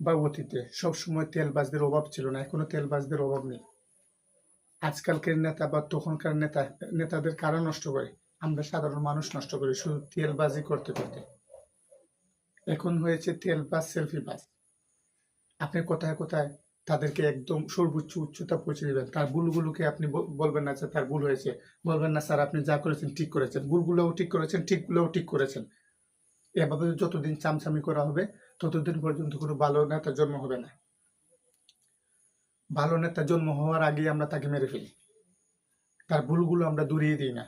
বা অতীতে সবসময় তেলবাজদের অভাব ছিল না, এখনো তেলবাজদের অভাব নেই। আজকালকার নেতা বা তখনকার নেতাদের কারা নষ্ট করে? আমরা সাধারণ মানুষ নষ্ট করি শুধু তেলবাজি করতে করতে। এখন হয়েছে তেলবাজ সেলফিবাজ। আপনি কোথায় কোথায় তাদেরকে একদম সর্বোচ্চ উচ্চতা পৌঁছে দিবেন, তার ভুলগুলোকে আপনি বলবেন না যে তার ভুল হয়েছে, বলবেন না স্যার আপনি যা করেছেন ঠিক করেছেন, ভুলগুলোও ঠিক করেছেন, ঠিকগুলোও ঠিক করেছেন। এভাবে যতদিন চামচামি করা হবে ততদিন পর্যন্ত কোনো ভালো নেতার জন্ম হবে না। ভালো নেতা জন্ম হওয়ার আগেই আমরা তাকে মেরে ফেলি, তার ভুলগুলো আমরা দূরিয়ে দিই না।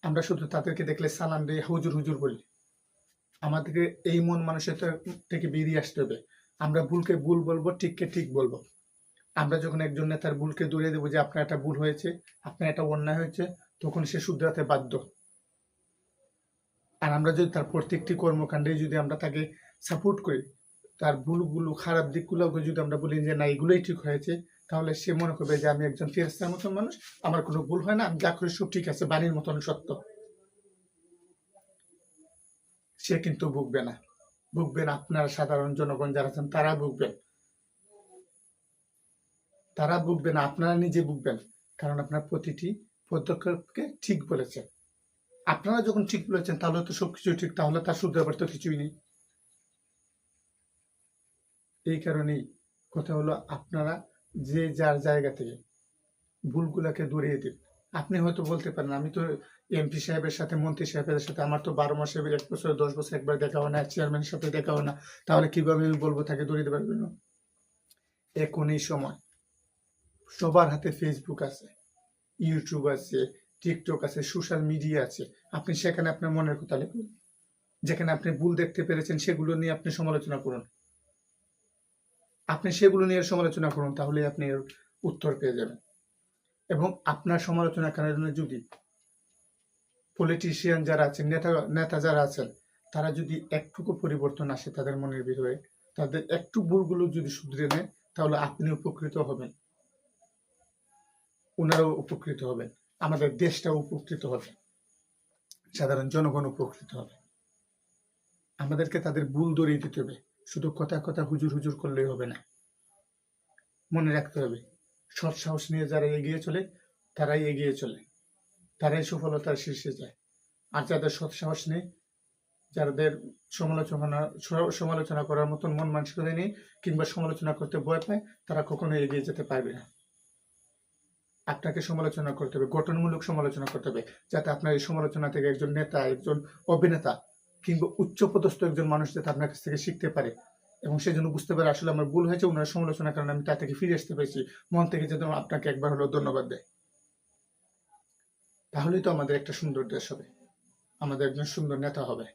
আমরা শুধু তাদেরকে দেখলে সালাম দিয়ে হুজুর হুজুর বলি। আমাদেরকে এই মন মানসিকতা থেকে বেরিয়ে আসতে হবে। আমরা ভুলকে ভুল বলবো, ঠিককে ঠিক বলবো। আমরা যখন একজন নেতার ভুলকে দূরিয়ে দেবো যে আপনার একটা ভুল হয়েছে, আপনার একটা অন্যায় হয়েছে, তখন সে শুধরাতে বাধ্য। আর আমরা যদি তার প্রত্যেকটি কর্মকাণ্ডে যদি আমরা তাকে সাপোর্ট করি, তার ভুলগুলো খারাপ দিকগুলোকে যদি আমরা বলি যে না এগুলোই ঠিক হয়েছে, তাহলে সে মনে করবে যে আমি একজন ফেরেশতার মতন মানুষ, আমার কোনো ভুল হয় না, আমি যা করি সব ঠিক আছে, বাণীর মতন সত্য। সে কিন্তু ভুগবে না, ভুগবেন আপনারা সাধারণ জনগণ যারা আছেন তারা ভুগবেন। তারা ভুগবেন, আপনারা নিজে ভুগবেন, কারণ আপনার প্রতিটি পদক্ষেপকে ঠিক বলেছেন। আপনারা যখন ঠিক বলেছেন তাহলে তো সবকিছু ঠিক, তাহলে তার শুধরাবার তো কিছুই নেই। এই কারণেই কথা হলো আপনারা যে যার জায়গা থেকে ভুলগুলাকে দূরিয়ে দিন। আপনি হয়তো বলতে পারেন আমি তো এমপি সাহেবের সাথে, মন্ত্রী সাহেবের সাথে আমার তো 12 মাসে 1 বছর 10 বছর একবার দেখা হয় না, চেয়ারম্যানের সাথে দেখা হয় না, তাহলে কিভাবে আমি বলবো তাকে দূরিয়ে দেবার জন্য? এখন এই সময় সবার হাতে ফেসবুক আছে, ইউটিউব আছে, টিকটক আছে, সোশ্যাল মিডিয়া আছে। আপনি সেখানে আপনার মনের কথা লিখুন, যেখানে আপনি ভুল দেখতে পেরেছেন সেগুলো নিয়ে আপনি সমালোচনা করুন। আপনি সেগুলো নিয়ে সমালোচনা করুন, তাহলে আপনি এর উত্তর পেয়ে যাবেন। এবং আপনার সমালোচনা করার জন্য যদি পলিটিশিয়ান যারা আছেন, নেতা যারা আছেন, তারা যদি একটুকু পরিবর্তন আসে তাদের মনের ভিতরে, তাদের একটু ভুলগুলো যদি শুধরে নেয়, তাহলে আপনি উপকৃত হবেন, ওনারাও উপকৃত হবেন, আমাদের দেশটাও উপকৃত হবে, সাধারণ জনগণ উপকৃত হবে। আমাদেরকে তাদের ভুল ধরিয়ে দিতে হবে, শুধু কথা কথা হুজুর হুজুর করলেই হবে না। মনে রাখতে হবে সৎ সাহস নিয়ে যারা এগিয়ে চলে তারাই এগিয়ে চলে, তারাই সফলতার শীর্ষে যায়। আর যাদের সৎ সাহস নেই, যাদের সমালোচনা করার মতন মন মানসিকতা নেই, কিংবা সমালোচনা করতে ভয় পায়, তারা কখনো এগিয়ে যেতে পারবে না। আপনাকে সমালোচনা করতে হবে, গঠনমূলক সমালোচনা করতে হবে, যাতে আপনার এই সমালোচনা থেকে একজন নেতা, একজন অভিনেতা কিংবা উচ্চপদস্থ একজন মানুষ যাতে আপনার কাছ থেকে শিখতে পারে এবং সেই জন্য বুঝতে পারে আসলে আমার ভুল হয়েছে, ওনার সমালোচনার কারণে আমি তা থেকে ফিরে আসতে পেরেছি, মন থেকে যেন আপনাকে একবার হলেও ধন্যবাদ দেয়। তাহলেই তো আমাদের একটা সুন্দর দেশ হবে, আমাদের একজন সুন্দর নেতা হবে।